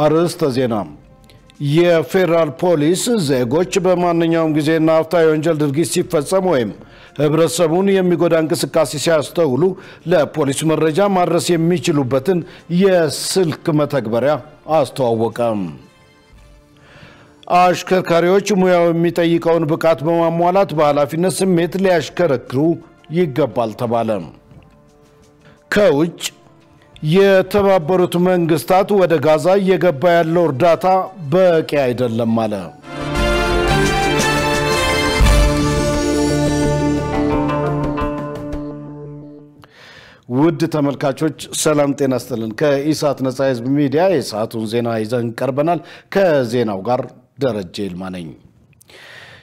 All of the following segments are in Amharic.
አርዕስተ ዜና የፌደራል ፖሊስ ዜጎች በማንኛውም ጊዜና አፍታ የወንጀል ድርጊት ሲፈጸም ወይም ህብረተሰቡን የሚጎዳ እንቅስቃሴ ሲያስተውሉ ለፖሊስ መረጃ ማድረስ የሚችሉበትን የስልክ መተግበሪያ አስተዋወቀ። አሽከርካሪዎች ሙያው የሚጠይቀውን ብቃት በማሟላት በኃላፊነት ስሜት ሊያሽከረክሩ ይገባል ተባለ። ከውጭ የተባበሩት መንግስታት ወደ ጋዛ እየገባ ያለው እርዳታ በቂ አይደለም አለ። ውድ ተመልካቾች ሰላም ጤና ይስጥልን። ከኢሳት ነጻ ህዝብ ሚዲያ የሰዓቱን ዜና ይዘን ቀርበናል። ከዜናው ጋር ደረጀ ይልማ ነኝ።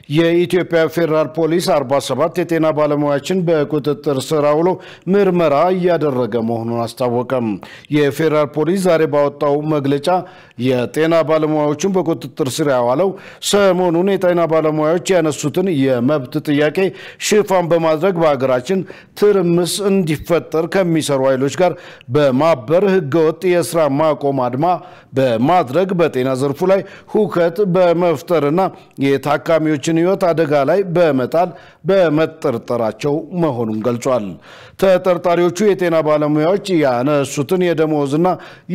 የኢትዮጵያ ፌደራል ፖሊስ 47 የጤና ባለሙያዎችን በቁጥጥር ስር አውሎ ምርመራ እያደረገ መሆኑን አስታወቀ። የፌደራል ፖሊስ ዛሬ ባወጣው መግለጫ የጤና ባለሙያዎችን በቁጥጥር ስር ያዋለው ሰሞኑን የጤና ባለሙያዎች ያነሱትን የመብት ጥያቄ ሽፋን በማድረግ በአገራችን ትርምስ እንዲፈጠር ከሚሰሩ ኃይሎች ጋር በማበር ህገወጥ የስራ ማቆም አድማ በማድረግ በጤና ዘርፉ ላይ ሁከት በመፍጠርና የታካሚዎችን ህይወት አደጋ ላይ በመጣል በመጠርጠራቸው መሆኑን ገልጿል። ተጠርጣሪዎቹ የጤና ባለሙያዎች ያነሱትን የደሞዝና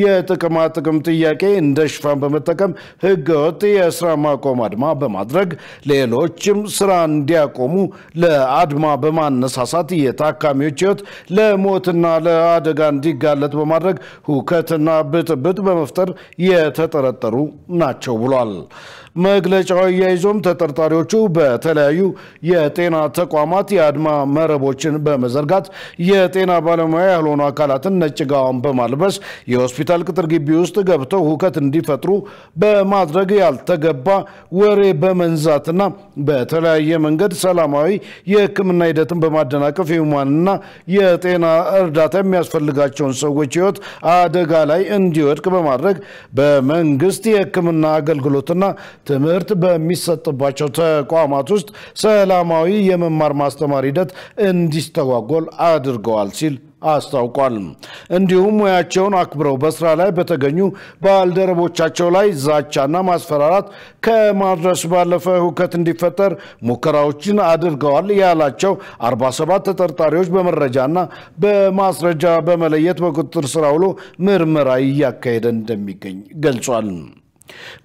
የጥቅማ ጥቅም ጥያቄ እንደ ሽፋን በመጠቀም ህገወጥ የስራ ማቆም አድማ በማድረግ ሌሎችም ስራ እንዲያቆሙ ለአድማ በማነሳሳት የታካሚዎች ህይወት ለሞትና ለአደጋ እንዲጋለጥ በማድረግ ሁከትና ብጥብጥ በመፍጠር የተጠረጠሩ ናቸው ብሏል። መግለጫው ያይዞም ተጠርጣሪዎቹ በተለያዩ የጤና ተቋማት የአድማ መረቦችን በመዘርጋት የጤና ባለሙያ ያልሆኑ አካላትን ነጭ ጋውን በማልበስ የሆስፒታል ቅጥር ግቢ ውስጥ ገብተው ሁከት እንዲፈጥሩ በማድረግ ያልተገባ ወሬ በመንዛትና በተለያየ መንገድ ሰላማዊ የህክምና ሂደትን በማደናቀፍ የሁማንና የጤና እርዳታ የሚያስፈልጋቸውን ሰዎች ህይወት አደጋ ላይ እንዲወድቅ በማድረግ በመንግስት የህክምና አገልግሎትና ትምህርት በሚሰጥባቸው ተቋማት ውስጥ ሰላማዊ የመማር ማስተማር ሂደት እንዲስተጓጎል አድርገዋል ሲል አስታውቋል። እንዲሁም ሙያቸውን አክብረው በስራ ላይ በተገኙ ባልደረቦቻቸው ላይ ዛቻና ማስፈራራት ከማድረስ ባለፈ ሁከት እንዲፈጠር ሙከራዎችን አድርገዋል ያላቸው 47 ተጠርጣሪዎች በመረጃና በማስረጃ በመለየት በቁጥጥር ስር አውሎ ምርመራ እያካሄደ እንደሚገኝ ገልጿል።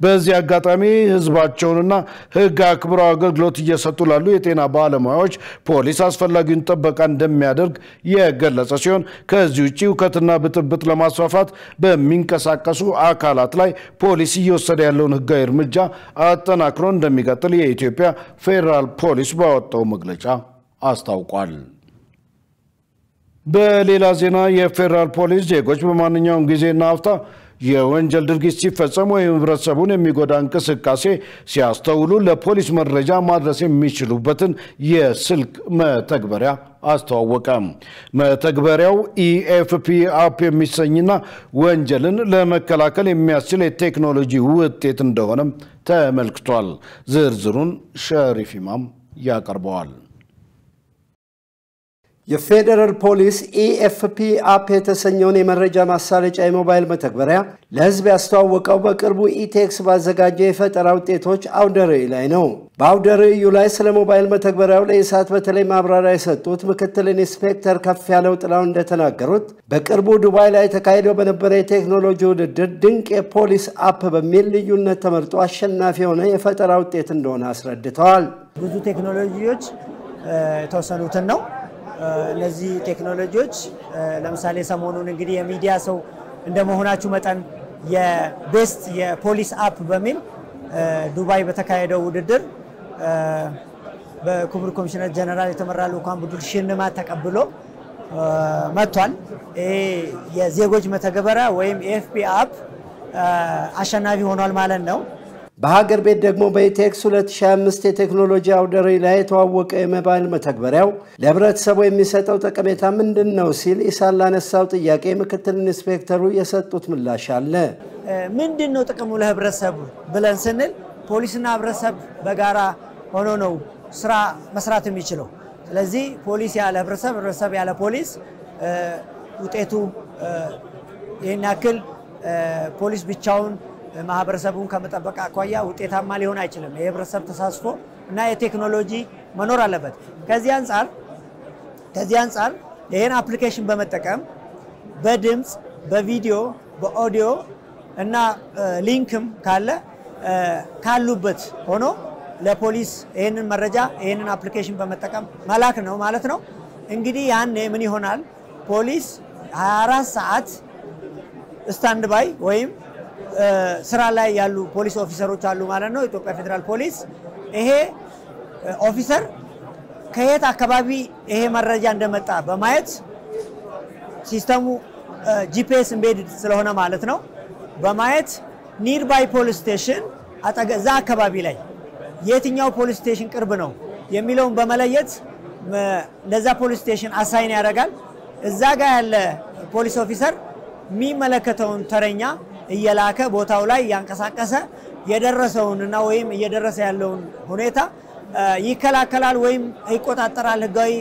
በዚህ አጋጣሚ ህዝባቸውንና ህግ አክብረው አገልግሎት እየሰጡ ላሉ የጤና ባለሙያዎች ፖሊስ አስፈላጊውን ጥበቃ እንደሚያደርግ የገለጸ ሲሆን ከዚህ ውጪ ሁከትና ብጥብጥ ለማስፋፋት በሚንቀሳቀሱ አካላት ላይ ፖሊስ እየወሰደ ያለውን ህጋዊ እርምጃ አጠናክሮ እንደሚቀጥል የኢትዮጵያ ፌደራል ፖሊስ ባወጣው መግለጫ አስታውቋል። በሌላ ዜና የፌደራል ፖሊስ ዜጎች በማንኛውም ጊዜና አፍታ የወንጀል ድርጊት ሲፈጸም ወይም ህብረተሰቡን የሚጎዳ እንቅስቃሴ ሲያስተውሉ ለፖሊስ መረጃ ማድረስ የሚችሉበትን የስልክ መተግበሪያ አስተዋወቀ። መተግበሪያው ኢኤፍፒ አፕ የሚሰኝና ወንጀልን ለመከላከል የሚያስችል የቴክኖሎጂ ውጤት እንደሆነም ተመልክቷል። ዝርዝሩን ሸሪፍ ኢማም ያቀርበዋል። የፌደራል ፖሊስ ኢኤፍፒ አፕ የተሰኘውን የመረጃ ማሳለጫ የሞባይል መተግበሪያ ለህዝብ ያስተዋወቀው በቅርቡ ኢቴክስ ባዘጋጀው የፈጠራ ውጤቶች አውደ ርዕይ ላይ ነው። በአውደ ርዕዩ ላይ ስለ ሞባይል መተግበሪያው ለኢሳት በተለይ ማብራሪያ የሰጡት ምክትል ኢንስፔክተር ከፍ ያለው ጥላው እንደተናገሩት በቅርቡ ዱባይ ላይ ተካሂዶ በነበረ የቴክኖሎጂ ውድድር ድንቅ የፖሊስ አፕ በሚል ልዩነት ተመርጦ አሸናፊ የሆነ የፈጠራ ውጤት እንደሆነ አስረድተዋል። ብዙ ቴክኖሎጂዎች ተወሰኑትን ነው። እነዚህ ቴክኖሎጂዎች ለምሳሌ ሰሞኑን እንግዲህ የሚዲያ ሰው እንደመሆናችሁ መጠን የቤስት የፖሊስ አፕ በሚል ዱባይ በተካሄደው ውድድር በክቡር ኮሚሽነር ጀነራል የተመራ ልዑካን ቡድን ሽልማት ተቀብሎ መጥቷል። የዜጎች መተግበሪያ ወይም ኤፍፒ አፕ አሸናፊ ሆኗል ማለት ነው። በሀገር ቤት ደግሞ በኢቴክስ 2025 የቴክኖሎጂ አውደ ርዕይ ላይ የተዋወቀ የሞባይል መተግበሪያው ለህብረተሰቡ የሚሰጠው ጠቀሜታ ምንድነው ሲል ኢሳት ላነሳው ጥያቄ ምክትል ኢንስፔክተሩ የሰጡት ምላሽ አለ። ምንድነው ጥቅሙ ለህብረተሰቡ ብለን ስንል ፖሊስና ህብረተሰብ በጋራ ሆኖ ነው ስራ መስራት የሚችለው። ስለዚህ ፖሊስ ያለ ህብረተሰብ፣ ህብረተሰብ ያለ ፖሊስ ውጤቱ ይሄን ያክል ፖሊስ ብቻውን ማህበረሰቡን ከመጠበቅ አኳያ ውጤታማ ሊሆን አይችልም። የህብረተሰብ ተሳትፎ እና የቴክኖሎጂ መኖር አለበት። ከዚህ አንፃር ይሄን አፕሊኬሽን በመጠቀም በድምጽ በቪዲዮ በኦዲዮ እና ሊንክም ካሉበት ሆኖ ለፖሊስ ይሄንን መረጃ ይሄንን አፕሊኬሽን በመጠቀም መላክ ነው ማለት ነው። እንግዲህ ያኔ ምን ይሆናል? ፖሊስ 24 ሰዓት ስታንድ ባይ ወይም ስራ ላይ ያሉ ፖሊስ ኦፊሰሮች አሉ ማለት ነው። ኢትዮጵያ ፌደራል ፖሊስ ይሄ ኦፊሰር ከየት አካባቢ ይሄ መረጃ እንደመጣ በማየት ሲስተሙ ጂፒኤስ ኢምቤድድ ስለሆነ ማለት ነው በማየት ኒርባይ ፖሊስ ስቴሽን አጠገዛ አካባቢ ላይ የትኛው ፖሊስ ስቴሽን ቅርብ ነው የሚለውን በመለየት ለዛ ፖሊስ ስቴሽን አሳይን ያደርጋል። እዛ ጋር ያለ ፖሊስ ኦፊሰር የሚመለከተውን ተረኛ እየላከ ቦታው ላይ ያንቀሳቀሰ የደረሰውንና ወይም እየደረሰ ያለውን ሁኔታ ይከላከላል ወይም ይቆጣጠራል፣ ህጋዊ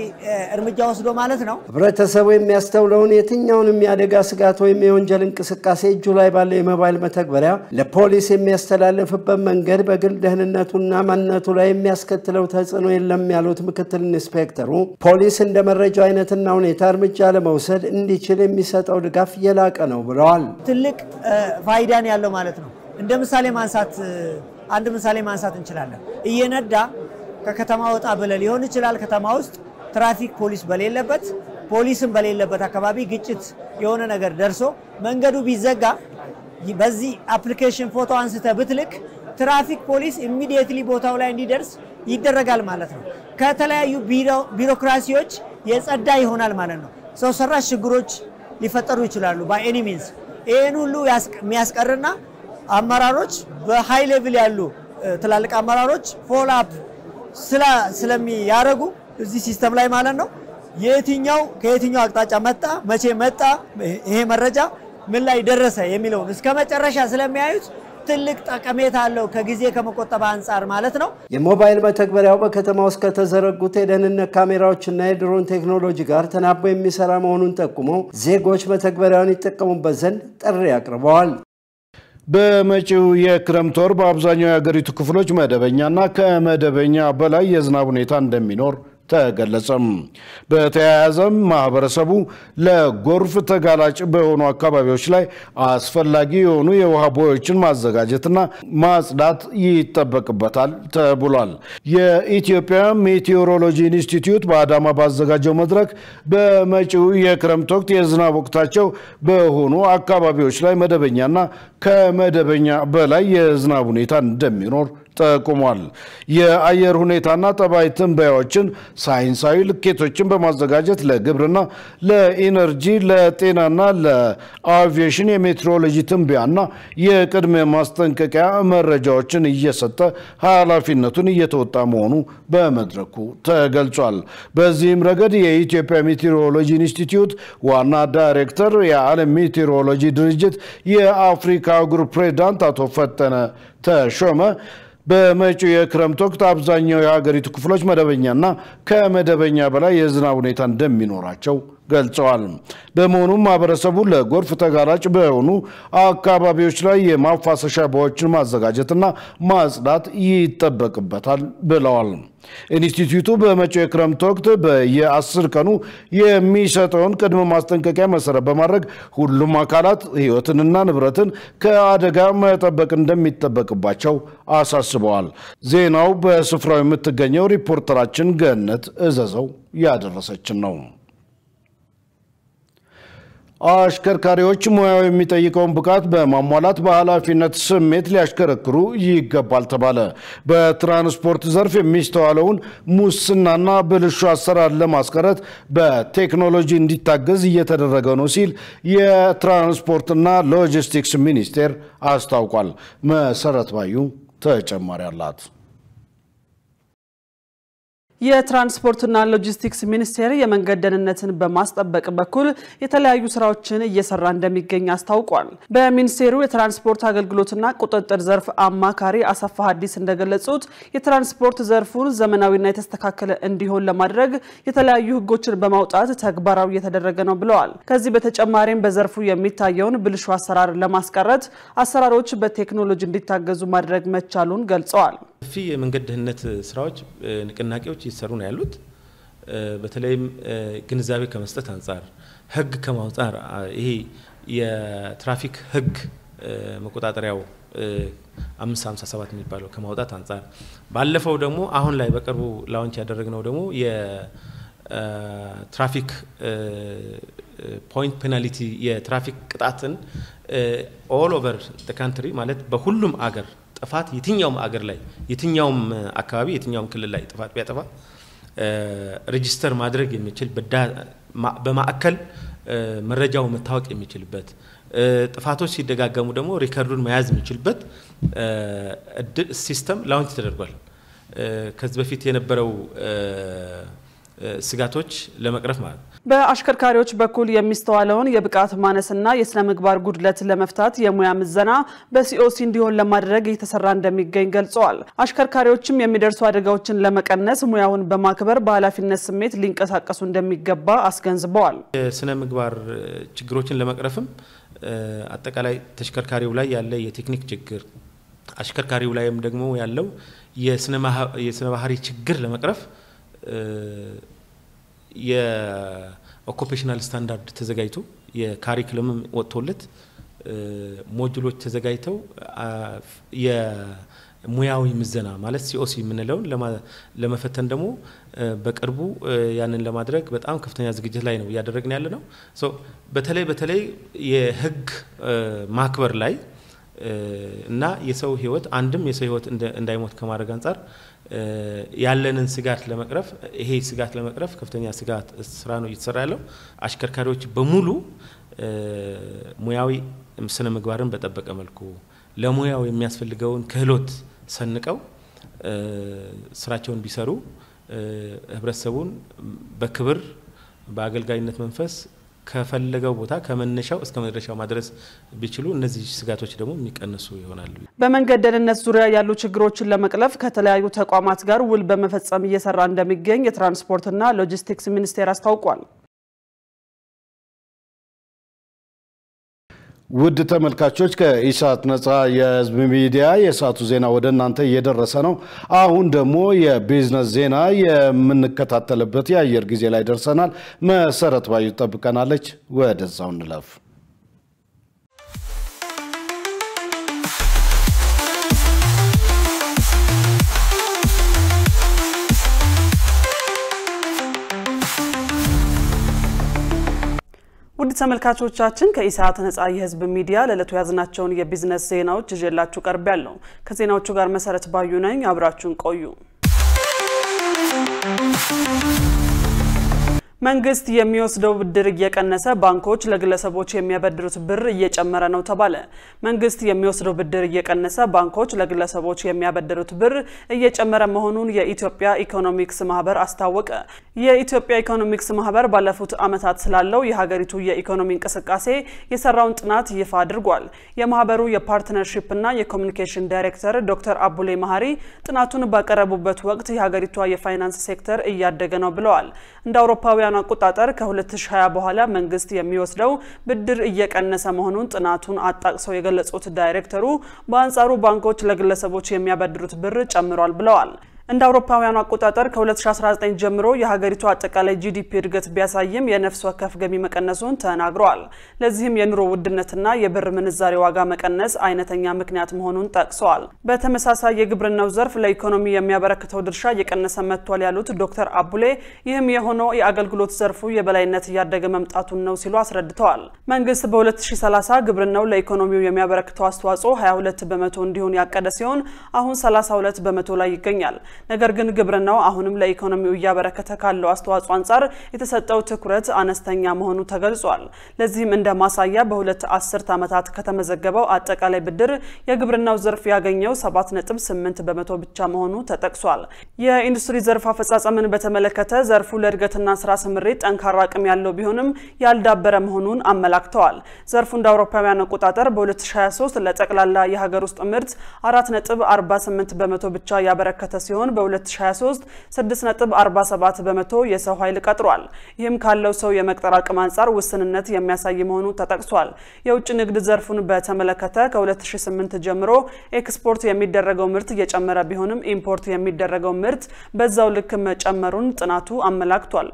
እርምጃ ወስዶ ማለት ነው። ህብረተሰቡ የሚያስተውለውን የትኛውንም የአደጋ ስጋት ወይም የወንጀል እንቅስቃሴ እጁ ላይ ባለ የሞባይል መተግበሪያ ለፖሊስ የሚያስተላልፍበት መንገድ በግል ደህንነቱና ማንነቱ ላይ የሚያስከትለው ተጽዕኖ የለም ያሉት ምክትል ኢንስፔክተሩ ፖሊስ እንደ መረጃው አይነትና ሁኔታ እርምጃ ለመውሰድ እንዲችል የሚሰጠው ድጋፍ የላቀ ነው ብለዋል። ትልቅ ፋይዳን ያለው ማለት ነው። እንደ ምሳሌ ማንሳት እንችላለን። እየነዳ ከከተማ ወጣ ብለ ሊሆን ይችላል። ከተማ ውስጥ ትራፊክ ፖሊስ በሌለበት ፖሊስም በሌለበት አካባቢ ግጭት የሆነ ነገር ደርሶ መንገዱ ቢዘጋ በዚህ አፕሊኬሽን ፎቶ አንስተ ብትልክ ትራፊክ ፖሊስ ኢሚዲየትሊ ቦታው ላይ እንዲደርስ ይደረጋል ማለት ነው። ከተለያዩ ቢሮክራሲዎች የጸዳ ይሆናል ማለት ነው። ሰው ሰራሽ ችግሮች ሊፈጠሩ ይችላሉ ባይ ኤኒ ሚንስ። ይሄን ሁሉ የሚያስቀርና አመራሮች በሃይ ሌቭል ያሉ ትላልቅ አመራሮች ፎሎ አፕ ስለሚያደርጉ እዚህ ሲስተም ላይ ማለት ነው ከየትኛው አቅጣጫ መጣ መቼ መጣ ይሄ መረጃ ምን ላይ ደረሰ የሚለውን እስከ መጨረሻ ስለሚያዩት ትልቅ ጠቀሜታ አለው ከጊዜ ከመቆጠብ አንፃር ማለት ነው። የሞባይል መተግበሪያው በከተማ ውስጥ ከተዘረጉት የደህንነት ካሜራዎችና የድሮን ቴክኖሎጂ ጋር ተናቦ የሚሰራ መሆኑን ጠቁመው ዜጎች መተግበሪያውን ይጠቀሙበት ዘንድ ጥሪ አቅርበዋል። በመጪው የክረምት ወር በአብዛኛው የሀገሪቱ ክፍሎች መደበኛና ከመደበኛ በላይ የዝናብ ሁኔታ እንደሚኖር ተገለጸም። በተያያዘም ማህበረሰቡ ለጎርፍ ተጋላጭ በሆኑ አካባቢዎች ላይ አስፈላጊ የሆኑ የውሃ ቦዮችን ማዘጋጀትና ማጽዳት ይጠበቅበታል ተብሏል። የኢትዮጵያ ሜቴዎሮሎጂ ኢንስቲትዩት በአዳማ ባዘጋጀው መድረክ በመጪው የክረምት ወቅት የዝናብ ወቅታቸው በሆኑ አካባቢዎች ላይ መደበኛና ከመደበኛ በላይ የዝናብ ሁኔታ እንደሚኖር ጠቁሟል። የአየር ሁኔታና ጠባይ ትንበያዎችን ሳይንሳዊ ልኬቶችን በማዘጋጀት ለግብርና፣ ለኢነርጂ፣ ለጤናና ለአቪዬሽን የሜትሮሎጂ ትንበያና የቅድመ ማስጠንቀቂያ መረጃዎችን እየሰጠ ኃላፊነቱን እየተወጣ መሆኑ በመድረኩ ተገልጿል። በዚህም ረገድ የኢትዮጵያ ሜቴዎሮሎጂ ኢንስቲትዩት ዋና ዳይሬክተር የዓለም ሜቴዎሮሎጂ ድርጅት የአፍሪካ አህጉር ፕሬዝዳንት አቶ ፈጠነ ተሾመ በመጪው የክረምት ወቅት አብዛኛው የሀገሪቱ ክፍሎች መደበኛና ከመደበኛ በላይ የዝናብ ሁኔታ እንደሚኖራቸው ገልጸዋል። በመሆኑም ማህበረሰቡ ለጎርፍ ተጋላጭ በሆኑ አካባቢዎች ላይ የማፋሰሻ ቦዮችን ማዘጋጀትና ማጽዳት ይጠበቅበታል ብለዋል። ኢንስቲትዩቱ በመጪው የክረምት ወቅት በየ10 ቀኑ የሚሰጠውን ቅድመ ማስጠንቀቂያ መሰረት በማድረግ ሁሉም አካላት ሕይወትንና ንብረትን ከአደጋ መጠበቅ እንደሚጠበቅባቸው አሳስበዋል። ዜናው በስፍራው የምትገኘው ሪፖርተራችን ገነት እዘዘው ያደረሰችን ነው። አሽከርካሪዎች ሙያው የሚጠይቀውን ብቃት በማሟላት በኃላፊነት ስሜት ሊያሽከረክሩ ይገባል ተባለ። በትራንስፖርት ዘርፍ የሚስተዋለውን ሙስናና ብልሹ አሰራር ለማስቀረት በቴክኖሎጂ እንዲታገዝ እየተደረገ ነው ሲል የትራንስፖርትና ሎጂስቲክስ ሚኒስቴር አስታውቋል። መሰረት ባዩ ተጨማሪ አላት። የትራንስፖርትና ሎጂስቲክስ ሚኒስቴር የመንገድ ደህንነትን በማስጠበቅ በኩል የተለያዩ ስራዎችን እየሰራ እንደሚገኝ አስታውቋል። በሚኒስቴሩ የትራንስፖርት አገልግሎትና ቁጥጥር ዘርፍ አማካሪ አሰፋ ሐዲስ እንደገለጹት የትራንስፖርት ዘርፉን ዘመናዊና የተስተካከለ እንዲሆን ለማድረግ የተለያዩ ህጎችን በማውጣት ተግባራዊ እየተደረገ ነው ብለዋል። ከዚህ በተጨማሪም በዘርፉ የሚታየውን ብልሹ አሰራር ለማስቀረት አሰራሮች በቴክኖሎጂ እንዲታገዙ ማድረግ መቻሉን ገልጸዋል። في መንገድ ደህንነት ስራዎች ንቅናቄዎች ይሰሩ ነው ያሉት በተለይም ግንዛቤ ከመስጠት አንፃር ህግ ከማውጣት ይሄ የትራፊክ ህግ መቆጣጠሪያው 557 የሚባለው ከማውጣት አንፃር ባለፈው ደግሞ አሁን ላይ በቅርቡ ላውንች ያደረግነው ደግሞ የትራፊክ ፖይንት ፔናልቲ የትራፊክ ቅጣትን all over the country ማለት በሁሉም አገር ጥፋት የትኛውም አገር ላይ የትኛውም አካባቢ የትኛውም ክልል ላይ ጥፋት ቢያጠፋ ሬጂስተር ማድረግ የሚችል በማዕከል መረጃው መታወቅ የሚችልበት ጥፋቶች ሲደጋገሙ ደግሞ ሪከርዱን መያዝ የሚችልበት ሲስተም ላውንች ተደርጓል። ከዚህ በፊት የነበረው ስጋቶች ለመቅረፍ ማለት በአሽከርካሪዎች በኩል የሚስተዋለውን የብቃት ማነስና የስነ ምግባር ጉድለት ለመፍታት የሙያ ምዘና በሲኦሲ እንዲሆን ለማድረግ እየተሰራ እንደሚገኝ ገልጸዋል። አሽከርካሪዎችም የሚደርሱ አደጋዎችን ለመቀነስ ሙያውን በማክበር በኃላፊነት ስሜት ሊንቀሳቀሱ እንደሚገባ አስገንዝበዋል። የስነ ምግባር ችግሮችን ለመቅረፍም አጠቃላይ ተሽከርካሪው ላይ ያለ የቴክኒክ ችግር አሽከርካሪው ላይም ደግሞ ያለው የስነ ባህሪ ችግር ለመቅረፍ የኦኩፔሽናል ስታንዳርድ ተዘጋጅቶ የካሪኩለም ወጥቶለት ሞጁሎች ተዘጋጅተው የሙያዊ ምዘና ማለት ሲኦሲ ምንለው ለመፈተን ደግሞ በቅርቡ ያንን ለማድረግ በጣም ከፍተኛ ዝግጅት ላይ ነው ያደረግን ያለ ነው። በተለይ የህግ ማክበር ላይ እና የሰው ህይወት አንድም የሰው ህይወት እንዳይሞት ከማድረግ አንፃር ያለንን ስጋት ለመቅረፍ ይሄ ስጋት ለመቅረፍ ከፍተኛ ስጋት ስራ ነው እየተሰራ ያለው። አሽከርካሪዎች በሙሉ ሙያዊ ስነ ምግባርን በጠበቀ መልኩ ለሙያው የሚያስፈልገውን ክህሎት ሰንቀው ስራቸውን ቢሰሩ ህብረተሰቡን በክብር በአገልጋይነት መንፈስ ከፈለገው ቦታ ከመነሻው እስከ መድረሻው ማድረስ ቢችሉ እነዚህ ስጋቶች ደግሞ የሚቀነሱ ይሆናሉ። በመንገድ ደህንነት ዙሪያ ያሉ ችግሮችን ለመቅለፍ ከተለያዩ ተቋማት ጋር ውል በመፈጸም እየሰራ እንደሚገኝ የትራንስፖርትና ሎጂስቲክስ ሚኒስቴር አስታውቋል። ውድ ተመልካቾች ከኢሳት ነጻ የህዝብ ሚዲያ የሰዓቱ ዜና ወደ እናንተ እየደረሰ ነው። አሁን ደግሞ የቢዝነስ ዜና የምንከታተልበት የአየር ጊዜ ላይ ደርሰናል። መሰረት ባዩ ተጠብቀናለች። ወደዛው እንለፍ። ውድ ተመልካቾቻችን ከኢሳት ነጻ የህዝብ ሚዲያ ለለቱ ያዝናቸውን የቢዝነስ ዜናዎች ይዤላችሁ ቀርቤያለሁ። ከዜናዎቹ ጋር መሰረት ባዩ ነኝ። አብራችሁን ቆዩ። መንግስት የሚወስደው ብድር እየቀነሰ ባንኮች ለግለሰቦች የሚያበድሩት ብር እየጨመረ ነው ተባለ። መንግስት የሚወስደው ብድር እየቀነሰ ባንኮች ለግለሰቦች የሚያበድሩት ብር እየጨመረ መሆኑን የኢትዮጵያ ኢኮኖሚክስ ማህበር አስታወቀ። የኢትዮጵያ ኢኮኖሚክስ ማህበር ባለፉት ዓመታት ስላለው የሀገሪቱ የኢኮኖሚ እንቅስቃሴ የሰራውን ጥናት ይፋ አድርጓል። የማህበሩ የፓርትነርሺፕ እና የኮሙኒኬሽን ዳይሬክተር ዶክተር አቡሌ ማሃሪ ጥናቱን ባቀረቡበት ወቅት የሀገሪቱ የፋይናንስ ሴክተር እያደገ ነው ብለዋል። እንደ አውሮፓውያን አቆጣጠር ከ2020 በኋላ መንግስት የሚወስደው ብድር እየቀነሰ መሆኑን ጥናቱን አጣቅሰው የገለጹት ዳይሬክተሩ በአንጻሩ ባንኮች ለግለሰቦች የሚያበድሩት ብር ጨምሯል ብለዋል። እንደ አውሮፓውያኑ አቆጣጠር ከ2019 ጀምሮ የሀገሪቱ አጠቃላይ ጂዲፒ እድገት ቢያሳይም የነፍስ ወከፍ ገቢ መቀነሱን ተናግረዋል። ለዚህም የኑሮ ውድነትና የብር ምንዛሬ ዋጋ መቀነስ አይነተኛ ምክንያት መሆኑን ጠቅሰዋል። በተመሳሳይ የግብርናው ዘርፍ ለኢኮኖሚ የሚያበረክተው ድርሻ እየቀነሰ መጥቷል ያሉት ዶክተር አቡሌ ይህም የሆነው የአገልግሎት ዘርፉ የበላይነት እያደገ መምጣቱን ነው ሲሉ አስረድተዋል። መንግስት በ2030 ግብርናው ለኢኮኖሚው የሚያበረክተው አስተዋጽኦ 22% እንዲሆን ያቀደ ሲሆን አሁን 32% ላይ ይገኛል። ነገር ግን ግብርናው አሁንም ለኢኮኖሚው እያበረከተ ካለው አስተዋጽኦ አንፃር የተሰጠው ትኩረት አነስተኛ መሆኑ ተገልጿል። ለዚህም እንደ ማሳያ በሁለት አስርት ዓመታት ከተመዘገበው አጠቃላይ ብድር የግብርናው ዘርፍ ያገኘው 7.8 በመቶ ብቻ መሆኑ ተጠቅሷል። የኢንዱስትሪ ዘርፍ አፈጻጸምን በተመለከተ ዘርፉ ለእድገትና ስራ ስምሪት ጠንካራ አቅም ያለው ቢሆንም ያልዳበረ መሆኑን አመላክተዋል። ዘርፉ እንደ አውሮፓውያን አቆጣጠር በ2023 ለጠቅላላ የሀገር ውስጥ ምርት 4.48 በመቶ ብቻ ያበረከተ ሲሆን በ2023 6.47 በመቶ የሰው ኃይል ቀጥሯል። ይህም ካለው ሰው የመቅጠር አቅም አንፃር ውስንነት የሚያሳይ መሆኑ ተጠቅሷል። የውጭ ንግድ ዘርፉን በተመለከተ ከ2008 ጀምሮ ኤክስፖርት የሚደረገው ምርት እየጨመረ ቢሆንም ኢምፖርት የሚደረገው ምርት በዛው ልክ መጨመሩን ጥናቱ አመላክቷል።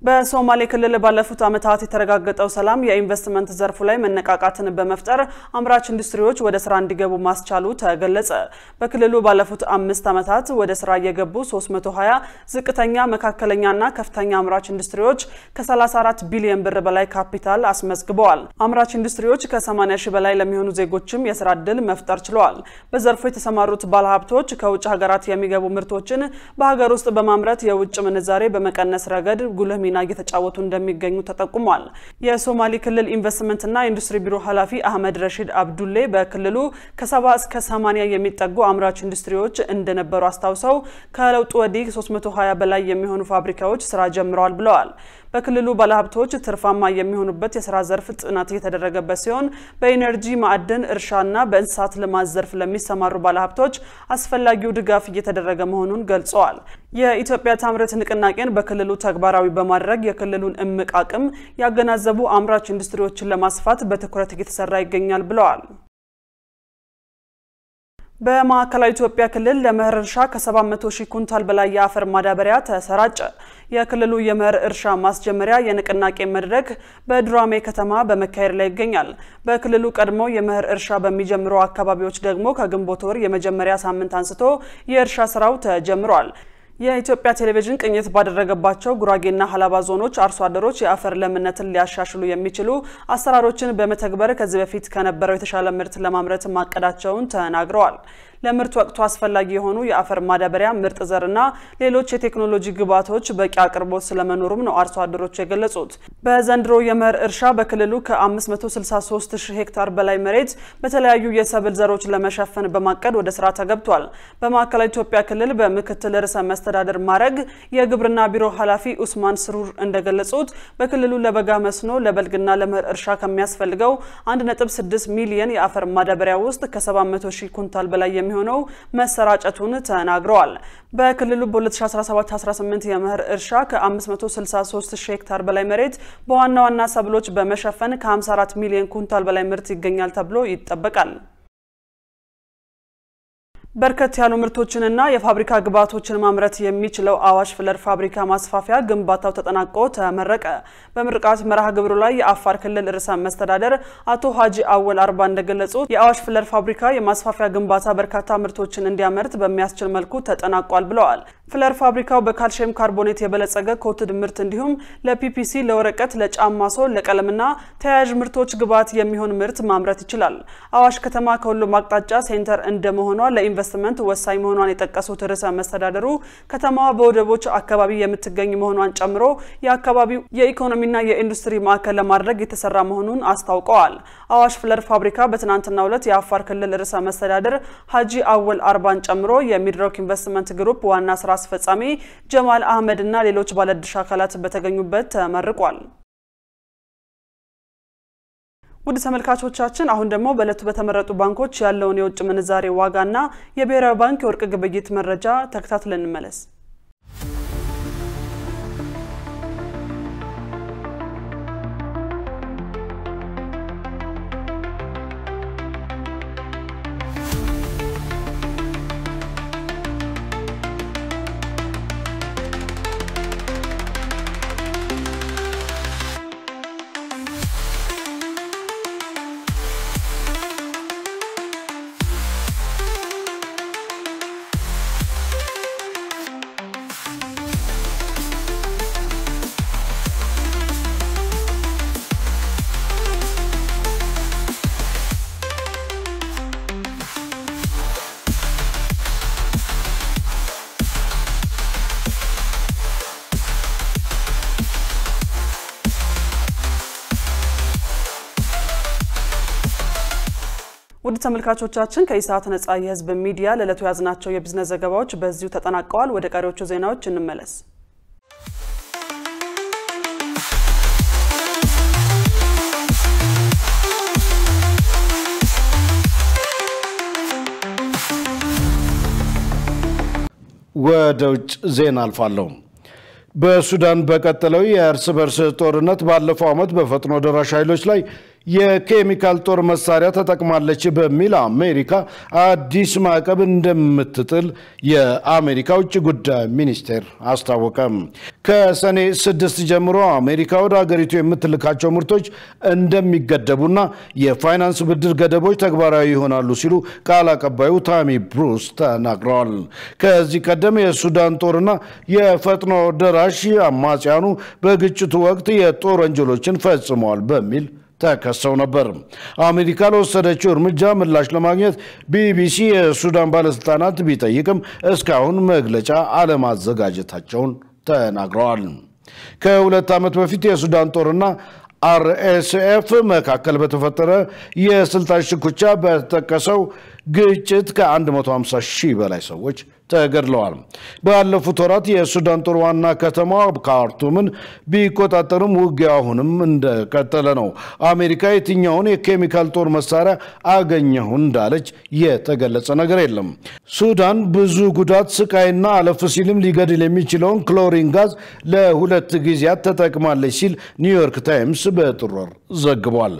በሶማሌ ክልል ባለፉት ዓመታት የተረጋገጠው ሰላም የኢንቨስትመንት ዘርፉ ላይ መነቃቃትን በመፍጠር አምራች ኢንዱስትሪዎች ወደ ስራ እንዲገቡ ማስቻሉ ተገለጸ። በክልሉ ባለፉት 5 ዓመታት ወደ ስራ የገቡ 320 ዝቅተኛ መካከለኛና ከፍተኛ አምራች ኢንዱስትሪዎች ከ34 ቢሊዮን ብር በላይ ካፒታል አስመዝግበዋል። አምራች ኢንዱስትሪዎች ከ80 ሺህ በላይ ለሚሆኑ ዜጎችም የስራ ዕድል መፍጠር ችለዋል። በዘርፉ የተሰማሩት ባለሀብቶች ከውጭ ሀገራት የሚገቡ ምርቶችን በሀገር ውስጥ በማምረት የውጭ ምንዛሬ በመቀነስ ረገድ ጉልህ ሚና እየተጫወቱ እንደሚገኙ ተጠቁሟል። የሶማሌ ክልል ኢንቨስትመንትና ኢንዱስትሪ ቢሮ ኃላፊ አህመድ ረሺድ አብዱሌ በክልሉ ከ70 እስከ 80 የሚጠጉ አምራች ኢንዱስትሪዎች እንደነበሩ አስታውሰው ከለውጡ ወዲህ 320 በላይ የሚሆኑ ፋብሪካዎች ስራ ጀምረዋል ብለዋል። በክልሉ ባለሀብቶች ትርፋማ የሚሆኑበት የስራ ዘርፍ ጥናት እየተደረገበት ሲሆን በኢነርጂ ማዕድን እርሻና በእንስሳት ልማት ዘርፍ ለሚሰማሩ ባለሀብቶች አስፈላጊው ድጋፍ እየተደረገ መሆኑን ገልጸዋል። የኢትዮጵያ ታምርት ንቅናቄን በክልሉ ተግባራዊ በማድረግ የክልሉን እምቅ አቅም ያገናዘቡ አምራች ኢንዱስትሪዎችን ለማስፋት በትኩረት እየተሰራ ይገኛል ብለዋል። በማዕከላዊ ኢትዮጵያ ክልል ለመኸር እርሻ ከ700 ሺህ ኩንታል በላይ የአፈር ማዳበሪያ ተሰራጨ። የክልሉ የመኸር እርሻ ማስጀመሪያ የንቅናቄ መድረክ በዱራሜ ከተማ በመካሄድ ላይ ይገኛል። በክልሉ ቀድሞ የመኸር እርሻ በሚጀምሩ አካባቢዎች ደግሞ ከግንቦት ወር የመጀመሪያ ሳምንት አንስቶ የእርሻ ስራው ተጀምሯል። የኢትዮጵያ ቴሌቪዥን ቅኝት ባደረገባቸው ጉራጌና ሐላባ ዞኖች አርሶ አደሮች የአፈር ለምነትን ሊያሻሽሉ የሚችሉ አሰራሮችን በመተግበር ከዚህ በፊት ከነበረው የተሻለ ምርት ለማምረት ማቀዳቸውን ተናግረዋል። ለምርት ወቅቱ አስፈላጊ የሆኑ የአፈር ማዳበሪያ ምርጥ ዘርና ሌሎች የቴክኖሎጂ ግብዓቶች በቂ አቅርቦት ስለመኖሩም ነው አርሶ አደሮች የገለጹት። በዘንድሮ የመኸር እርሻ በክልሉ ከ563 ሺህ ሄክታር በላይ መሬት በተለያዩ የሰብል ዘሮች ለመሸፈን በማቀድ ወደ ስራ ተገብቷል። በማዕከላዊ ኢትዮጵያ ክልል በምክትል ርዕሰ መስተዳድር ማዕረግ የግብርና ቢሮ ኃላፊ ኡስማን ስሩር እንደገለጹት በክልሉ ለበጋ መስኖ ለበልግና ለመኸር እርሻ ከሚያስፈልገው 1.6 ሚሊዮን የአፈር ማዳበሪያ ውስጥ ከ700 ሺህ ኩንታል በላይ የሚሆነው መሰራጨቱን ተናግረዋል። በክልሉ በ2017-18 የመኸር እርሻ ከ563 ሺህ ሄክታር በላይ መሬት በዋና ዋና ሰብሎች በመሸፈን ከ54 ሚሊዮን ኩንታል በላይ ምርት ይገኛል ተብሎ ይጠበቃል። በርከት ያሉ ምርቶችንና የፋብሪካ ግብዓቶችን ማምረት የሚችለው አዋሽ ፍለር ፋብሪካ ማስፋፊያ ግንባታው ተጠናቆ ተመረቀ። በምርቃት መርሃ ግብሩ ላይ የአፋር ክልል ርዕሰ መስተዳድር አቶ ሀጂ አወል አርባ እንደገለጹት የአዋሽ ፍለር ፋብሪካ የማስፋፊያ ግንባታ በርካታ ምርቶችን እንዲያመርት በሚያስችል መልኩ ተጠናቋል ብለዋል። ፍለር ፋብሪካው በካልሲየም ካርቦኔት የበለጸገ ኮትድ ምርት እንዲሁም ለፒፒሲ፣ ለወረቀት፣ ለጫማ ሶል፣ ለቀለምና ተያያዥ ምርቶች ግብዓት የሚሆን ምርት ማምረት ይችላል። አዋሽ ከተማ ከሁሉም አቅጣጫ ሴንተር እንደመሆኗ ኢንቨስትመንት ወሳኝ መሆኗን የጠቀሱት ርዕሰ መስተዳድሩ ከተማዋ በወደቦች አካባቢ የምትገኝ መሆኗን ጨምሮ የአካባቢው የኢኮኖሚና የኢንዱስትሪ ማዕከል ለማድረግ የተሰራ መሆኑን አስታውቀዋል። አዋሽ ፍለር ፋብሪካ በትናንትናው ዕለት የአፋር ክልል ርዕሰ መስተዳድር ሀጂ አወል አርባን ጨምሮ የሚድሮክ ኢንቨስትመንት ግሩፕ ዋና ስራ አስፈጻሚ ጀማል አህመድና ሌሎች ባለድርሻ አካላት በተገኙበት ተመርቋል። ውድ ተመልካቾቻችን አሁን ደግሞ በእለቱ በተመረጡ ባንኮች ያለውን የውጭ ምንዛሬ ዋጋና የብሔራዊ ባንክ የወርቅ ግብይት መረጃ ተከታትለን እንመለስ። ውድ ተመልካቾቻችን ከኢሳት ነጻ የህዝብ ሚዲያ ለለቱ ያዝናቸው የቢዝነስ ዘገባዎች በዚሁ ተጠናቀዋል። ወደ ቀሪዎቹ ዜናዎች እንመለስ። ወደ ውጭ ዜና አልፋለሁ። በሱዳን በቀጠለው የእርስ በርስ ጦርነት ባለፈው ዓመት በፈጥኖ ደራሽ ኃይሎች ላይ የኬሚካል ጦር መሳሪያ ተጠቅማለች በሚል አሜሪካ አዲስ ማዕቀብ እንደምትጥል የአሜሪካ ውጭ ጉዳይ ሚኒስቴር አስታወቀ። ከሰኔ 6 ጀምሮ አሜሪካ ወደ ሀገሪቱ የምትልካቸው ምርቶች እንደሚገደቡና የፋይናንስ ብድር ገደቦች ተግባራዊ ይሆናሉ ሲሉ ቃል አቀባዩ ታሚ ብሩስ ተናግረዋል። ከዚህ ቀደም የሱዳን ጦርና የፈጥኖ ደራሽ አማጽያኑ በግጭቱ ወቅት የጦር ወንጀሎችን ፈጽመዋል በሚል ተከሰው ነበር። አሜሪካ ለወሰደችው እርምጃ ምላሽ ለማግኘት ቢቢሲ የሱዳን ባለስልጣናት ቢጠይቅም እስካሁን መግለጫ አለማዘጋጀታቸውን ተናግረዋል። ከ2 ዓመት በፊት የሱዳን ጦርና አርኤስኤፍ መካከል በተፈጠረ የስልጣን ሽኩቻ በተጠቀሰው ግጭት ከ150,000 በላይ ሰዎች ተገድለዋል። ባለፉት ወራት የሱዳን ጦር ዋና ከተማ ካርቱምን ቢቆጣጠርም ውጊያው አሁንም እንደቀጠለ ነው። አሜሪካ የትኛውን የኬሚካል ጦር መሳሪያ አገኘሁ እንዳለች የተገለጸ ነገር የለም። ሱዳን ብዙ ጉዳት፣ ስቃይና አለፍ ሲልም ሊገድል የሚችለውን ክሎሪን ጋዝ ለ2 ጊዜያት ተጠቅማለች ሲል ኒውዮርክ ታይምስ በጥር ወር ዘግቧል።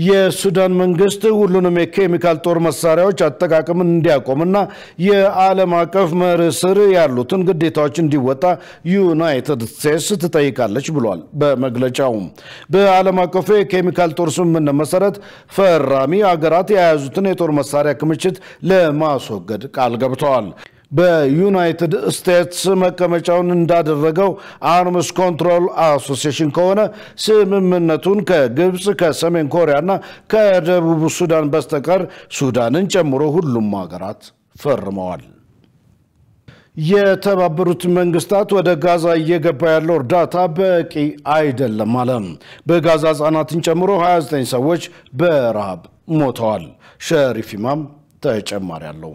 የሱዳን መንግስት ሁሉንም የኬሚካል ጦር መሳሪያዎች አጠቃቀምን እንዲያቆምና የዓለም አቀፍ መርህ ስር ያሉትን ግዴታዎች እንዲወጣ ዩናይትድ ስቴትስ ትጠይቃለች ብሏል። በመግለጫው በዓለም አቀፉ የኬሚካል ጦር ስምምነት መሰረት ፈራሚ አገራት የያዙትን የጦር መሳሪያ ክምችት ለማስወገድ ቃል ገብተዋል። በዩናይትድ ስቴትስ መቀመጫውን እንዳደረገው አርምስ ኮንትሮል አሶሲዬሽን ከሆነ ስምምነቱን ከግብጽ፣ ከሰሜን ኮሪያና ከደቡብ ሱዳን በስተቀር ሱዳንን ጨምሮ ሁሉም ሀገራት ፈርመዋል። የተባበሩት መንግስታት ወደ ጋዛ እየገባ ያለው እርዳታ በቂ አይደለም አለ። በጋዛ ህጻናትን ጨምሮ 29 ሰዎች በረሃብ ሞተዋል። ሸሪፍ ኢማም ተጨማሪ አለው።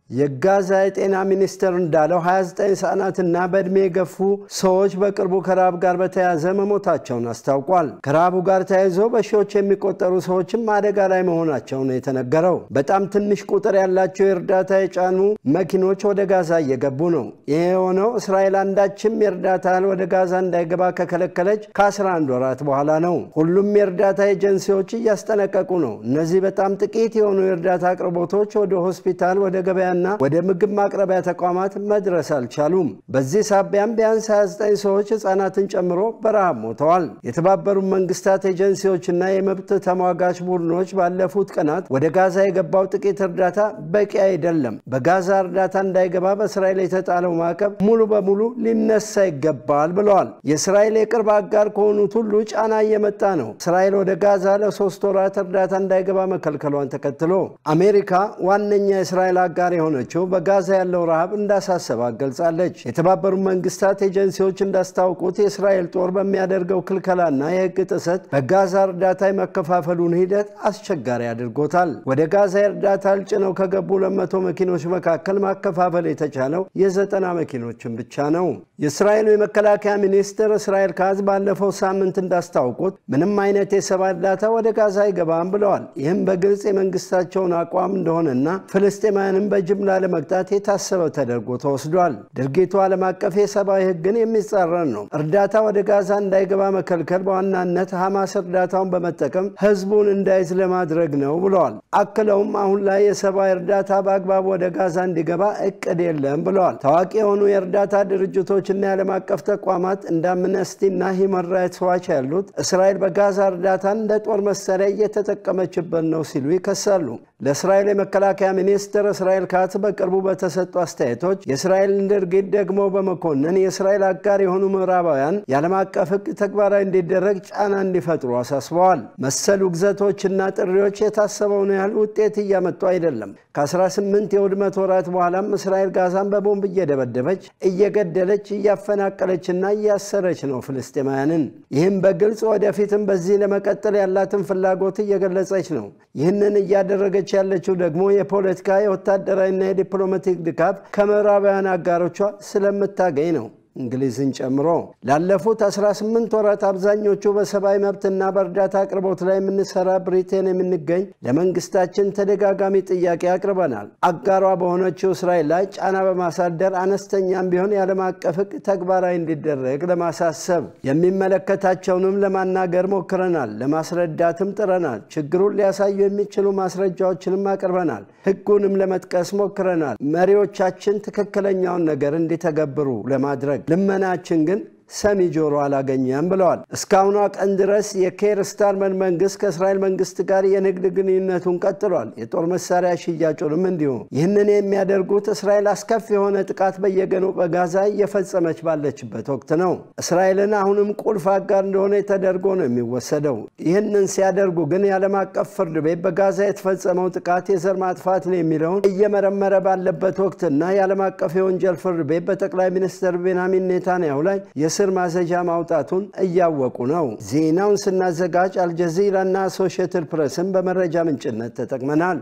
የጋዛ የጤና ሚኒስቴር እንዳለው 29 ህጻናትና በእድሜ የገፉ ሰዎች በቅርቡ ከራብ ጋር በተያያዘ መሞታቸውን አስታውቋል። ከራቡ ጋር ተያይዞ በሺዎች የሚቆጠሩ ሰዎችም አደጋ ላይ መሆናቸውን የተነገረው። በጣም ትንሽ ቁጥር ያላቸው የእርዳታ የጫኑ መኪኖች ወደ ጋዛ እየገቡ ነው። ይሄ የሆነው እስራኤል አንዳችም የእርዳታ ወደ ጋዛ እንዳይገባ ከከለከለች ከ11 ወራት በኋላ ነው። ሁሉም የእርዳታ ኤጀንሲዎች እያስጠነቀቁ ነው። እነዚህ በጣም ጥቂት የሆኑ የእርዳታ አቅርቦቶች ወደ ሆስፒታል፣ ወደ ገበያ ወደ ምግብ ማቅረቢያ ተቋማት መድረስ አልቻሉም። በዚህ ሳቢያም ቢያንስ 29 ሰዎች ህፃናትን ጨምሮ በረሃብ ሞተዋል። የተባበሩት መንግስታት ኤጀንሲዎችና የመብት ተሟጋች ቡድኖች ባለፉት ቀናት ወደ ጋዛ የገባው ጥቂት እርዳታ በቂ አይደለም፣ በጋዛ እርዳታ እንዳይገባ በእስራኤል የተጣለው ማዕቀብ ሙሉ በሙሉ ሊነሳ ይገባል ብለዋል። የእስራኤል የቅርብ አጋር ከሆኑት ሁሉ ጫና እየመጣ ነው። እስራኤል ወደ ጋዛ ለ3 ወራት እርዳታ እንዳይገባ መከልከሏን ተከትሎ አሜሪካ ዋነኛ የእስራኤል አጋር ሆነችው በጋዛ ያለው ረሃብ እንዳሳሰባት ገልጻለች። የተባበሩት መንግስታት ኤጀንሲዎች እንዳስታወቁት የእስራኤል ጦር በሚያደርገው ክልከላና የህግ ጥሰት በጋዛ እርዳታ የመከፋፈሉን ሂደት አስቸጋሪ አድርጎታል። ወደ ጋዛ እርዳታ ጭነው ከገቡ 200 መኪኖች መካከል ማከፋፈል የተቻለው የ90 መኪኖችን ብቻ ነው። የእስራኤሉ የመከላከያ ሚኒስትር እስራኤል ካዝ ባለፈው ሳምንት እንዳስታወቁት ምንም አይነት የሰብአዊ እርዳታ ወደ ጋዛ አይገባም ብለዋል። ይህም በግልጽ የመንግስታቸውን አቋም እንደሆነና ፍልስጤማውያንን በጅምላ ለመቅጣት የታሰበ ተደርጎ ተወስዷል። ድርጊቱ ዓለም አቀፍ የሰብአዊ ህግን የሚጻረር ነው። እርዳታ ወደ ጋዛ እንዳይገባ መከልከል በዋናነት ሐማስ እርዳታውን በመጠቀም ህዝቡን እንዳይዝ ለማድረግ ነው ብለዋል። አክለውም አሁን ላይ የሰብአዊ እርዳታ በአግባብ ወደ ጋዛ እንዲገባ እቅድ የለም ብለዋል። ታዋቂ የሆኑ የእርዳታ ድርጅቶችና የዓለም አቀፍ ተቋማት እንደ አምነስቲና ሂውማን ራይትስ ዋች ያሉት እስራኤል በጋዛ እርዳታን እንደ ጦር መሳሪያ እየተጠቀመችበት ነው ሲሉ ይከሳሉ። ለእስራኤል የመከላከያ ሚኒስትር እስራኤል ካትዝ በቅርቡ በተሰጡ አስተያየቶች የእስራኤልን ድርጊት ደግሞ በመኮነን የእስራኤል አጋር የሆኑ ምዕራባውያን የዓለም አቀፍ ሕግ ተግባራዊ እንዲደረግ ጫና እንዲፈጥሩ አሳስበዋል። መሰል ውግዘቶችና ጥሪዎች የታሰበውን ያህል ውጤት እያመጡ አይደለም። ከ18 የውድመት ወራት በኋላም እስራኤል ጋዛን በቦምብ እየደበደበች እየገደለች እያፈናቀለችና እያሰረች ነው ፍልስጤማውያንን። ይህም በግልጽ ወደፊትም በዚህ ለመቀጠል ያላትን ፍላጎት እየገለጸች ነው። ይህንን እያደረገች ያለችው ደግሞ የፖለቲካ የወታደራዊና የዲፕሎማቲክ ድጋፍ ከምዕራባውያን አጋሮቿ ስለምታገኝ ነው። እንግሊዝን ጨምሮ ላለፉት 18 ወራት አብዛኞቹ በሰብአዊ መብትና በእርዳታ አቅርቦት ላይ የምንሰራ ብሪቴን የምንገኝ ለመንግስታችን ተደጋጋሚ ጥያቄ አቅርበናል። አጋሯ በሆነችው እስራኤል ላይ ጫና በማሳደር አነስተኛም ቢሆን የዓለም አቀፍ ሕግ ተግባራዊ እንዲደረግ ለማሳሰብ የሚመለከታቸውንም ለማናገር ሞክረናል። ለማስረዳትም ጥረናል። ችግሩን ሊያሳዩ የሚችሉ ማስረጃዎችንም አቅርበናል። ሕጉንም ለመጥቀስ ሞክረናል። መሪዎቻችን ትክክለኛውን ነገር እንዲተገብሩ ለማድረግ ልመናችን ግን ሰሚ ጆሮ አላገኘም ብለዋል። እስካሁኗ ቀን ድረስ የኬር ስታርመር መንግስት ከእስራኤል መንግስት ጋር የንግድ ግንኙነቱን ቀጥሏል። የጦር መሳሪያ ሽያጩንም እንዲሁ። ይህንን የሚያደርጉት እስራኤል አስከፊ የሆነ ጥቃት በየቀኑ በጋዛ እየፈጸመች ባለችበት ወቅት ነው። እስራኤልን አሁንም ቁልፍ አጋር እንደሆነ ተደርጎ ነው የሚወሰደው። ይህንን ሲያደርጉ ግን የዓለም አቀፍ ፍርድ ቤት በጋዛ የተፈጸመው ጥቃት የዘር ማጥፋት ነው የሚለውን እየመረመረ ባለበት ወቅትና የዓለም አቀፍ የወንጀል ፍርድ ቤት በጠቅላይ ሚኒስትር ቤንያሚን ኔታንያሁ ላይ ስር ማዘዣ ማውጣቱን እያወቁ ነው። ዜናውን ስናዘጋጅ አልጀዚራና አሶሺየትድ ፕሬስን በመረጃ ምንጭነት ተጠቅመናል።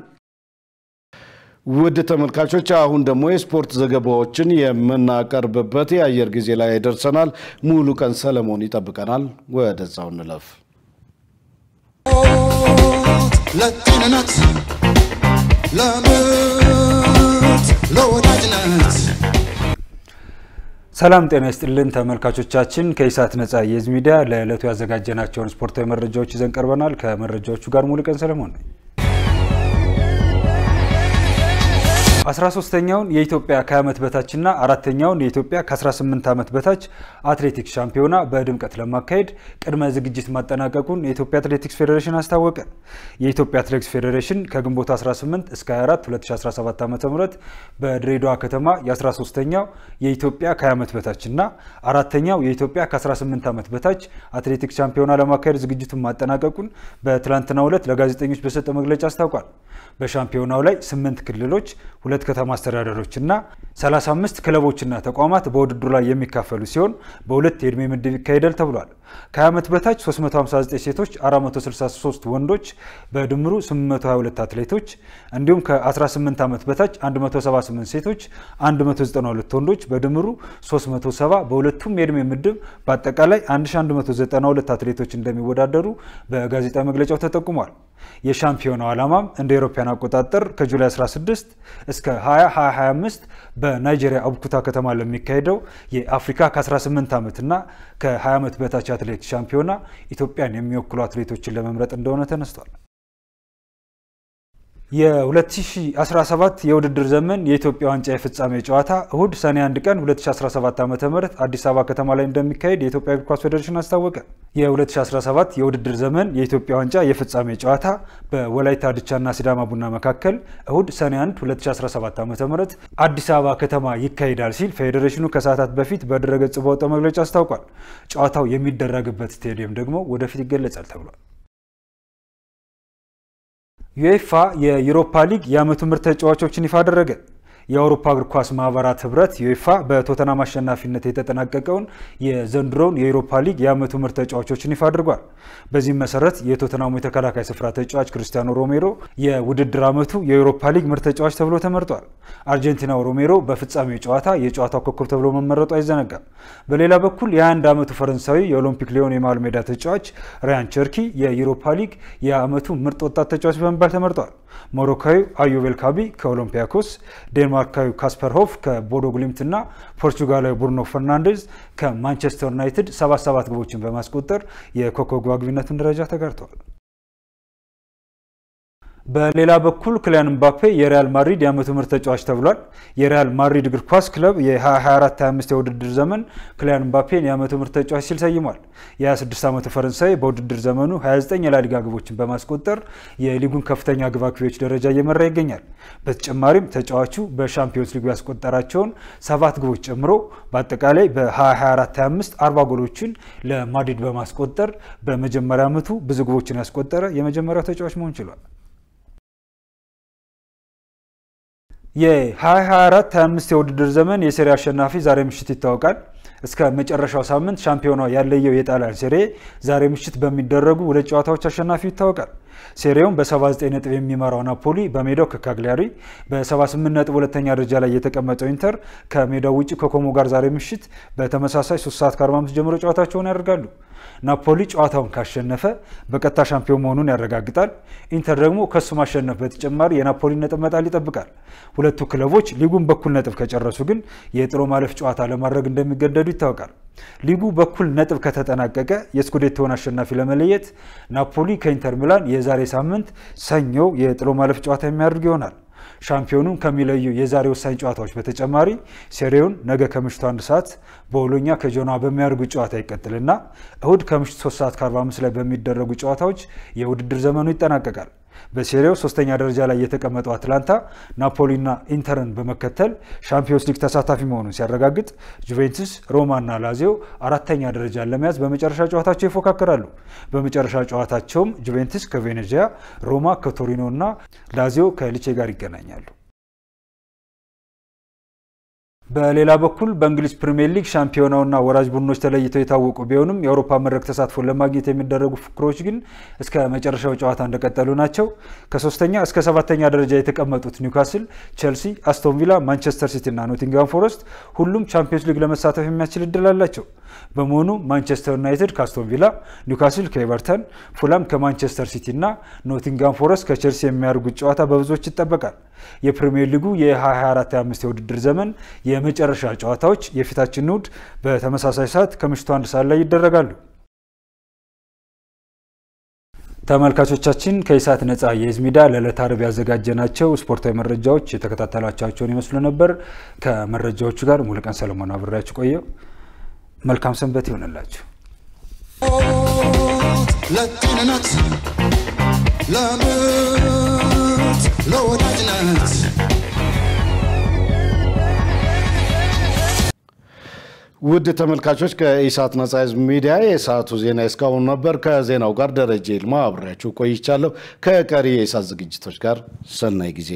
ውድ ተመልካቾች አሁን ደግሞ የስፖርት ዘገባዎችን የምናቀርብበት የአየር ጊዜ ላይ ደርሰናል። ሙሉ ቀን ሰለሞን ይጠብቀናል። ወደዛው እንለፍ። ለጥንነት ለምት ለወዳጅነት ሰላም ጤና ይስጥልን ተመልካቾቻችን። ከኢሳት ነጻ የህዝብ ሚዲያ ለዕለቱ ያዘጋጀናቸውን ስፖርታዊ መረጃዎች ይዘን ቀርበናል። ከመረጃዎቹ ጋር ሙሉቀን ሰለሞን ነኝ። 13ኛውን የኢትዮጵያ ከዓመት በታችና አራተኛውን የኢትዮጵያ ከ18 ዓመት በታች አትሌቲክስ ሻምፒዮና በድምቀት ለማካሄድ ቅድመ ዝግጅት ማጠናቀቁን የኢትዮጵያ አትሌቲክስ ፌዴሬሽን አስታወቀ። የኢትዮጵያ አትሌቲክስ ፌዴሬሽን ከግንቦት 18 እስከ 24 2017 ዓ.ም በድሬዳዋ ከተማ የ13ኛው የኢትዮጵያ ከዓመት በታችና አራተኛው የኢትዮጵያ ከ18 ዓመት በታች አትሌቲክስ ሻምፒዮና ለማካሄድ ዝግጅቱን ማጠናቀቁን በትላንትናው ዕለት ለጋዜጠኞች በሰጠው መግለጫ አስታውቋል። በሻምፒዮናው ላይ 8 ክልሎች፣ 2 ከተማ አስተዳደሮችና 35 ክለቦችና ተቋማት በውድድሩ ላይ የሚካፈሉ ሲሆን በሁለት የዕድሜ ምድብ ይካሄዳል ተብሏል። ከዓመት በታች 359 ሴቶች፣ 463 ወንዶች በድምሩ 822 አትሌቶች እንዲሁም ከ18 ዓመት በታች 178 ሴቶች፣ 192 ወንዶች በድምሩ 370 በሁለቱም የዕድሜ ምድብ በአጠቃላይ 1192 አትሌቶች እንደሚወዳደሩ በጋዜጣዊ መግለጫው ተጠቁሟል። የሻምፒዮናው ዓላማም እንደ አውሮፓውያን አቆጣጠር ከጁላይ 16 እስከ 2025 በናይጄሪያ አቡኩታ ከተማ ለሚካሄደው የአፍሪካ ከ18 ዓመትና ከ20 ዓመት በታች አትሌቲክስ ሻምፒዮና ኢትዮጵያን የሚወክሉ አትሌቶችን ለመምረጥ እንደሆነ ተነስቷል። የ2017 የውድድር ዘመን የኢትዮጵያ ዋንጫ የፍጻሜ ጨዋታ እሁድ ሰኔ 1 ቀን 2017 ዓ.ም አዲስ አበባ ከተማ ላይ እንደሚካሄድ የኢትዮጵያ እግር ኳስ ፌዴሬሽን አስታወቀ። የ2017 የውድድር ዘመን የኢትዮጵያ ዋንጫ የፍጻሜ ጨዋታ በወላይታ ድቻና ሲዳማ ቡና መካከል እሁድ ሰኔ 1 2017 ዓ.ም አዲስ አበባ ከተማ ይካሄዳል ሲል ፌዴሬሽኑ ከሰዓታት በፊት በድረገጽ ባወጣው መግለጫ አስታውቋል። ጨዋታው የሚደረግበት ስቴዲየም ደግሞ ወደፊት ይገለጻል ተብሏል። ዩኤፋ የዩሮፓ ሊግ የዓመቱ ምርጥ ተጫዋቾችን ይፋ አደረገ። የአውሮፓ እግር ኳስ ማህበራት ህብረት ዩኤፋ በቶተናም አሸናፊነት የተጠናቀቀውን የዘንድሮውን የዩሮፓ ሊግ የዓመቱ ምርጥ ተጫዋቾችን ይፋ አድርጓል። በዚህም መሰረት የቶተናሙ የተከላካይ ስፍራ ተጫዋች ክርስቲያኖ ሮሜሮ የውድድር ዓመቱ የዩሮፓ ሊግ ምርጥ ተጫዋች ተብሎ ተመርጧል። አርጀንቲናው ሮሜሮ በፍጻሜው ጨዋታ የጨዋታው ኮከብ ተብሎ መመረጡ አይዘነጋም። በሌላ በኩል የ21 ዓመቱ ፈረንሳዊ የኦሎምፒክ ሊዮን የመሃል ሜዳ ተጫዋች ራያን ቸርኪ የዩሮፓ ሊግ የዓመቱ ምርጥ ወጣት ተጫዋች በመባል ተመርጧል። ሞሮካዊ አዩብ ኤልካቢ ከኦሎምፒያኮስ፣ ዴንማርካዊ ካስፐር ሆፍ ከቦዶ ግሊምት እና ፖርቹጋላዊ ብሩኖ ፈርናንዴዝ ከማንቸስተር ዩናይትድ 77 ግቦችን በማስቆጠር የኮከብ ግብ አግቢነቱን ደረጃ ተጋርተዋል። በሌላ በኩል ክሊያን ምባፔ የሪያል ማድሪድ የዓመቱ ምርጥ ተጫዋች ተብሏል። የሪያል ማድሪድ እግር ኳስ ክለብ የ2024-25 የውድድር ዘመን ክሊያን ምባፔን የዓመቱ ምርጥ ተጫዋች ሲል ሰይሟል። የ26 ዓመቱ ፈረንሳይ በውድድር ዘመኑ 29 የላሊጋ ግቦችን በማስቆጠር የሊጉን ከፍተኛ ግብ አግቢዎች ደረጃ እየመራ ይገኛል። በተጨማሪም ተጫዋቹ በሻምፒዮንስ ሊግ ያስቆጠራቸውን 7 ግቦች ጨምሮ በአጠቃላይ በ2024-25 40 ጎሎችን ለማድሪድ በማስቆጠር በመጀመሪያ ዓመቱ ብዙ ግቦችን ያስቆጠረ የመጀመሪያው ተጫዋች መሆን ችሏል። የ2024-25 የውድድር ዘመን የሴሪ አሸናፊ ዛሬ ምሽት ይታወቃል። እስከ መጨረሻው ሳምንት ሻምፒዮኗ ያለየው የጣሊያን ሴሪ ዛሬ ምሽት በሚደረጉ ሁለት ጨዋታዎች አሸናፊው ይታወቃል። ሴሪውን በ79 ነጥብ የሚመራው ናፖሊ በሜዳው ከካግሊያሪ፣ በ78 ነጥብ ሁለተኛ ደረጃ ላይ የተቀመጠው ኢንተር ከሜዳው ውጪ ከኮሞ ጋር ዛሬ ምሽት በተመሳሳይ 3:45 ጀምሮ ጨዋታቸውን ያደርጋሉ። ናፖሊ ጨዋታውን ካሸነፈ በቀጥታ ሻምፒዮን መሆኑን ያረጋግጣል። ኢንተር ደግሞ ከሱ ማሸነፍ በተጨማሪ የናፖሊ ነጥብ መጣል ይጠብቃል። ሁለቱ ክለቦች ሊጉን በኩል ነጥብ ከጨረሱ ግን የጥሎ ማለፍ ጨዋታ ለማድረግ እንደሚገደዱ ይታወቃል። ሊጉ በኩል ነጥብ ከተጠናቀቀ የስኩዴቶውን አሸናፊ ለመለየት ናፖሊ ከኢንተር ሚላን የዛሬ ሳምንት ሰኞ የጥሎ ማለፍ ጨዋታ የሚያደርግ ይሆናል። ሻምፒዮኑን ከሚለዩ የዛሬ ወሳኝ ጨዋታዎች በተጨማሪ ሴሪውን ነገ ከምሽቱ 1 ሰዓት በቦሎኛ ከጆና በሚያደርጉ ጨዋታ ይቀጥልና እሁድ ከምሽቱ 3:45 ላይ በሚደረጉ ጨዋታዎች የውድድር ዘመኑ ይጠናቀቃል። በሴሪው ሶስተኛ ደረጃ ላይ የተቀመጠው አትላንታ ናፖሊና ኢንተርን በመከተል ሻምፒዮንስ ሊግ ተሳታፊ መሆኑን ሲያረጋግጥ፣ ጁቬንቱስ፣ ሮማና ላዚዮ አራተኛ ደረጃን ለመያዝ በመጨረሻ ጨዋታቸው ይፎካከራሉ። በመጨረሻ ጨዋታቸውም ጁቬንቱስ ከቬኔዚያ፣ ሮማ ከቶሪኖና ላዚዮ ከሊቼ ጋር ይገናኛሉ። በሌላ በኩል በእንግሊዝ ፕሪሚየር ሊግ ሻምፒዮናውና ወራጅ ቡድኖች ተለይተው የታወቁ ቢሆንም የአውሮፓ መድረክ ተሳትፎ ለማግኘት የሚደረጉ ፉክክሮች ግን እስከ መጨረሻው ጨዋታ እንደቀጠሉ ናቸው። ከ3ኛ እስከ 7ኛ ደረጃ የተቀመጡት ኒውካስል፣ ቼልሲ፣ አስቶን ቪላ፣ ማንቸስተር ሲቲ እና ኖቲንጋም ፎረስት ሁሉም ቻምፒዮንስ ሊግ ለመሳተፍ የሚያስችል እድል አላቸው። በመሆኑ ማንቸስተር ዩናይትድ ከአስቶን ቪላ፣ ኒውካስል ከኤቨርተን፣ ፉላም ከማንቸስተር ሲቲ እና ኖቲንጋም ፎረስት ከቼልሲ የሚያደርጉት ጨዋታ በብዙዎች ይጠበቃል። የፕሪሚየር ሊጉ የ2024-25 የውድድር ዘመን የመጨረሻ ጨዋታዎች የፊታችን እሁድ በተመሳሳይ ሰዓት ከምሽቱ 1 ሰዓት ላይ ይደረጋሉ። ተመልካቾቻችን ከኢሳት ነጻ የህዝብ ሚዲያ ለዕለተ ዓርብ ያዘጋጀናቸው ስፖርታዊ መረጃዎች የተከታተላችኋቸውን ይመስሉ ነበር። ከመረጃዎቹ ጋር ሙሉቀን ሰለሞን አብሬያችሁ ቆየው። መልካም ሰንበት ይሆንላችሁ። ለጤንነት ለምት ለወዳጅነት ውድ ተመልካቾች ከኢሳት ነጻ ህዝብ ሚዲያ የሰዓቱ ዜና እስካሁን ነበር። ከዜናው ጋር ደረጀ ይልማ አብሬያችሁ ቆይቻለሁ። ከቀሪ የኢሳት ዝግጅቶች ጋር ሰናይ ጊዜ